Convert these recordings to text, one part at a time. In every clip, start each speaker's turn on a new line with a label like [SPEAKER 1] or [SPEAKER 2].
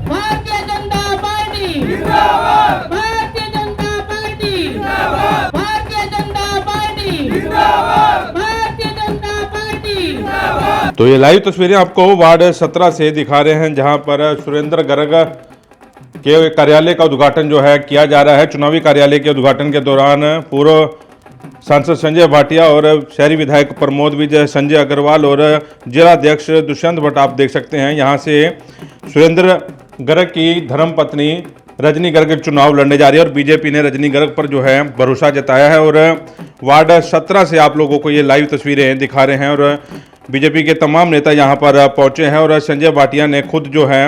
[SPEAKER 1] Bharatiya Janata party जिंदाबाद, Bharatiya Janata party जिंदाबाद, Bharatiya Janata party जिंदाबाद, भारतीय जनता पार्टी जिंदाबाद।
[SPEAKER 2] तो ये लाइव तस्वीरें आपको वार्ड 17 से दिखा रहे हैं, जहां पर सुरेंद्र गर्ग के कार्यालय का उद्घाटन जो है किया जा रहा है। चुनावी कार्यालय के उद्घाटन के दौरान पूर्व सांसद संजय भाटिया और शहरी विधायक प्रमोद विजय, संजय अग्रवाल और जिला अध्यक्ष दुष्यंत भट्ट आप देख सकते हैं। यहां से सुरेंद्र गर्ग की धर्मपत्नी रजनी गर्ग चुनाव लड़ने जा रही है और बीजेपी ने रजनी गर्ग पर जो है भरोसा जताया है। और वार्ड 17 से आप लोगों को ये लाइव तस्वीरें दिखा रहे हैं और बीजेपी के तमाम नेता यहाँ पर पहुंचे हैं और संजय भाटिया ने खुद जो है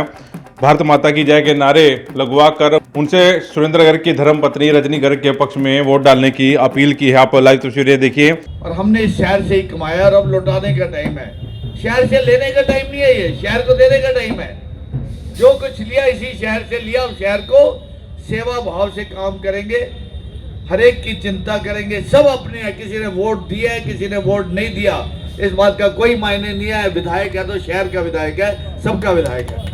[SPEAKER 2] भारत माता की जय के नारे लगवा कर उनसे सुरेंद्र गर्ग की धर्मपत्नी रजनी गर्ग के पक्ष में वोट डालने की अपील की है। आप लाइव तस्वीरें देखिए।
[SPEAKER 3] और हमने इस शहर से ही कमाया और अब लौटाने का टाइम है। शहर से लेने का टाइम नहीं है, ये शहर को देने का टाइम है। जो कुछ लिया इसी शहर से लिया, और शहर को सेवा भाव से काम करेंगे, हर एक की चिंता करेंगे। सब अपने हैं, किसी ने वोट दिया है, किसी ने वोट नहीं दिया, इस बात का कोई मायने नहीं है। विधायक है तो शहर का विधायक है, सबका विधायक है।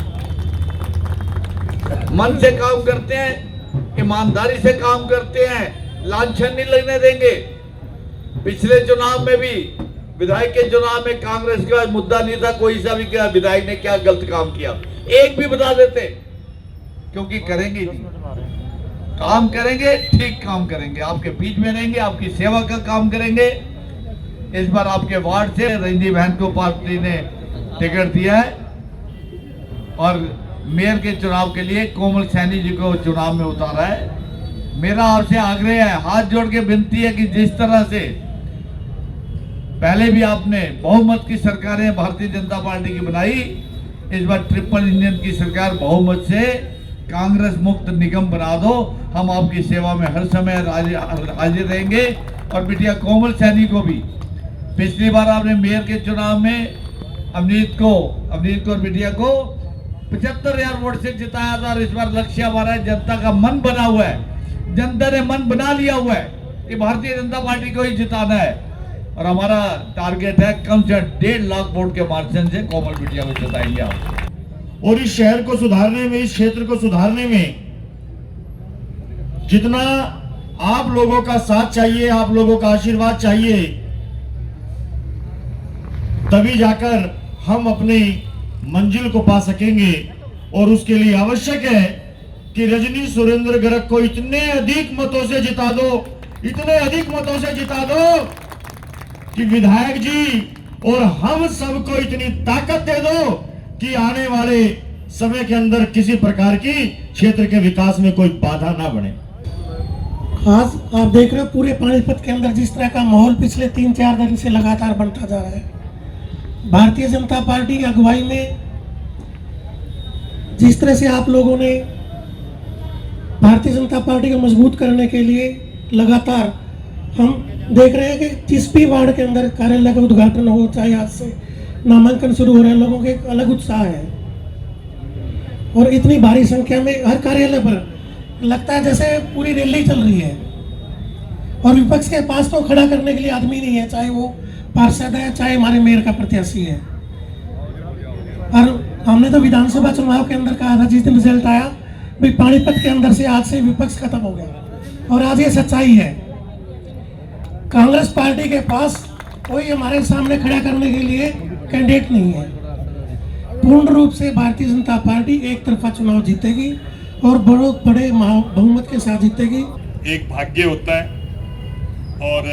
[SPEAKER 3] मन से काम करते हैं, ईमानदारी से काम करते हैं, लांछन नहीं लगने देंगे। पिछले चुनाव में भी, विधायक के चुनाव में कांग्रेस का मुद्दा नहीं था कोई सा भी क्या विधायक ने क्या गलत काम किया, एक भी बता देते, क्योंकि करेंगे नहीं। काम करेंगे, ठीक काम करेंगे, आपके बीच में रहेंगे, आपकी सेवा का काम करेंगे। इस बार आपके वार्ड से रंजी बहन को पार्टी ने टिकट दिया है और मेयर के चुनाव के लिए कोमल सैनी जी को चुनाव में उतारा है। मेरा आपसे आग्रह है, हाथ जोड़ के विनती है कि जिस तरह से पहले भी आपने बहुमत की सरकारें भारतीय जनता पार्टी की बनाई, इस बार ट्रिपल इंजन की सरकार बहुमत से कांग्रेस मुक्त निगम बना दो। हम आपकी सेवा में हर समय हाजिर रहेंगे। और बिटिया कोमल सैनी को भी पिछली बार आपने मेयर के चुनाव में अमनीत को और बिटिया को 75,000 वोट से जिताया था। और इस बार लक्ष्य हमारा है, जनता का मन बना हुआ है, जनता ने मन बना लिया हुआ है कि भारतीय जनता पार्टी को ही जिताना है। और हमारा टारगेट है कम से 1.5 लाख वोट के मार्जिन से कोमल बिटिया को जिताएंगे आप।
[SPEAKER 4] और इस शहर को सुधारने में, इस क्षेत्र को सुधारने में जितना आप लोगों का साथ चाहिए, आप लोगों का आशीर्वाद चाहिए, तभी जाकर हम अपनी मंजिल को पा सकेंगे। और उसके लिए आवश्यक है कि रजनी सुरेंद्र गर्ग को इतने अधिक मतों से जिता दो, इतने अधिक मतों से जिता दो कि विधायक जी और हम सबको इतनी ताकत दे दो कि आने वाले समय के अंदर किसी प्रकार की क्षेत्र के विकास में कोई बाधा ना बने।
[SPEAKER 5] आज आप देख रहे हो पूरे पानीपत के अंदर जिस तरह का माहौल पिछले 3-4 दिन से लगातार बनता जा रहा है। भारतीय जनता पार्टी की अगुवाई में जिस तरह से आप लोगों ने भारतीय जनता पार्टी को मजबूत करने के लिए लगातार हम देख रहे हैं कि जिस भी वार्ड के अंदर कार्यालय का उद्घाटन हो, चाहे आज से नामांकन शुरू हो रहे हैं, लोगों के एक अलग उत्साह है। और इतनी भारी संख्या में हर कार्यालय पर लगता है जैसे पूरी रैली चल रही है। और विपक्ष के पास तो खड़ा करने के लिए आदमी नहीं है, चाहे वो पार्षद है, चाहे हमारे मेयर का प्रत्याशी है। और हमने तो विधानसभा चुनाव के अंदर कहा था, जिस दिन रिजल्ट आया भाई पानीपत के अंदर से आज से विपक्ष खत्म हो गया। और आज ये सच्चाई है, कांग्रेस पार्टी के पास कोई हमारे सामने खड़ा करने के लिए कैंडिडेट नहीं है। पूर्ण रूप से भारतीय जनता पार्टी एक तरफा चुनाव जीतेगी और बहुत बड़े बहुमत के साथ जीतेगी।
[SPEAKER 6] एक भाग्य होता है और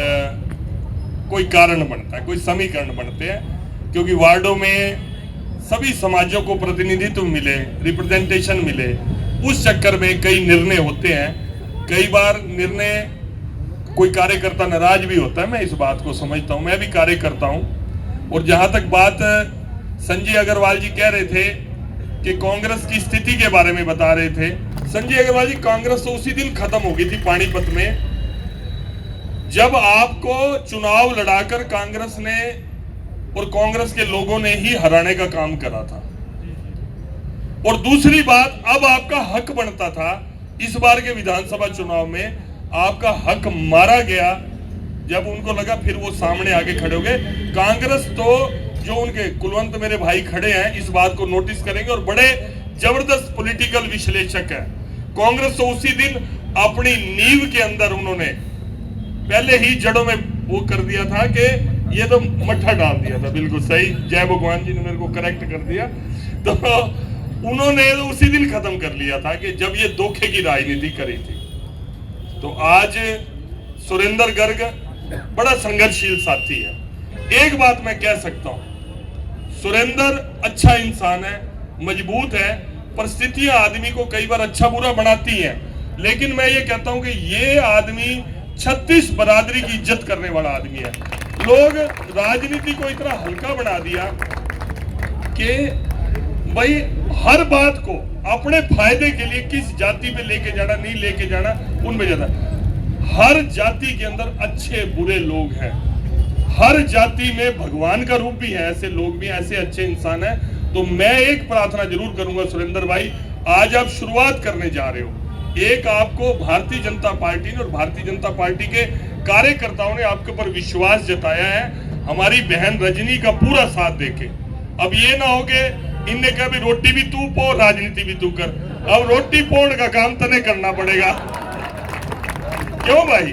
[SPEAKER 6] कोई कारण बनता है, कोई समीकरण बनते हैं, क्योंकि वार्डों में सभी समाजों को प्रतिनिधित्व मिले, रिप्रेजेंटेशन मिले। उस चक्कर में कई निर्णय होते हैं। कई बार निर्णय कोई कार्यकर्ता नाराज भी होता है, मैं इस बात को समझता हूं, मैं भी कार्य करता हूं। और जहां तक बात संजय अग्रवाल जी कह रहे थे कि कांग्रेस की स्थिति के बारे में बता रहे थे, संजय अग्रवाल जी कांग्रेस तो उसी दिन खत्म हो गई थी पानीपत में, जब आपको चुनाव लड़ाकर कांग्रेस ने और कांग्रेस के लोगों ने ही हराने का काम करा था। और दूसरी बात, अब आपका हक बनता था, इस बार के विधानसभा चुनाव में आपका हक मारा गया जब उनको लगा फिर वो सामने आके खड़े हो गए। कांग्रेस तो जो उनके कुलवंत मेरे भाई खड़े हैं इस बात को नोटिस करेंगे और बड़े जबरदस्त पॉलिटिकल विश्लेषक है। कांग्रेस तो उसी दिन अपनी नींव के अंदर उन्होंने पहले ही जड़ों में वो कर दिया था कि ये तो मट्ठा डाल दिया था। बिल्कुल सही, जय भगवान जी ने मेरे को करेक्ट कर दिया। तो उन्होंने उसी दिन खत्म कर लिया था कि जब ये धोखे की राजनीति करी थी। तो आज सुरेंद्र गर्ग बड़ा संघर्षशील साथी है। एक बात मैं कह सकता हूं, सुरेंद्र अच्छा इंसान है, मजबूत है। परिस्थितियां आदमी को कई बार अच्छा बुरा बनाती हैं, लेकिन मैं ये कहता हूं कि ये आदमी 36 बरादरी की इज्जत करने वाला आदमी है। लोग राजनीति को इतना हल्का बना दिया कि भाई हर बात को अपने फायदे के लिए किस जाति पे लेके जाना, नहीं लेके जाना, उनमें ज्यादा। हर जाति के अंदर अच्छे बुरे लोग हैं, हर जाति में भगवान का रूप भी है, ऐसे लोग भी, ऐसे अच्छे इंसान हैं। तो मैं एक प्रार्थना जरूर करूंगा सुरेंद्र भाई, आज आप शुरुआत करने जा रहे हो। एक आपको भारतीय जनता पार्टी ने और भारतीय जनता पार्टी के कार्यकर्ताओं ने आपके ऊपर विश्वास जताया है, हमारी बहन रजनी का पूरा साथ देके। अब ये ना हो कि इनने कहा भी रोटी भी तू पो, राजनीति भी तू कर। अब रोटी पोड़ का काम तने करना पड़ेगा, क्यों भाई?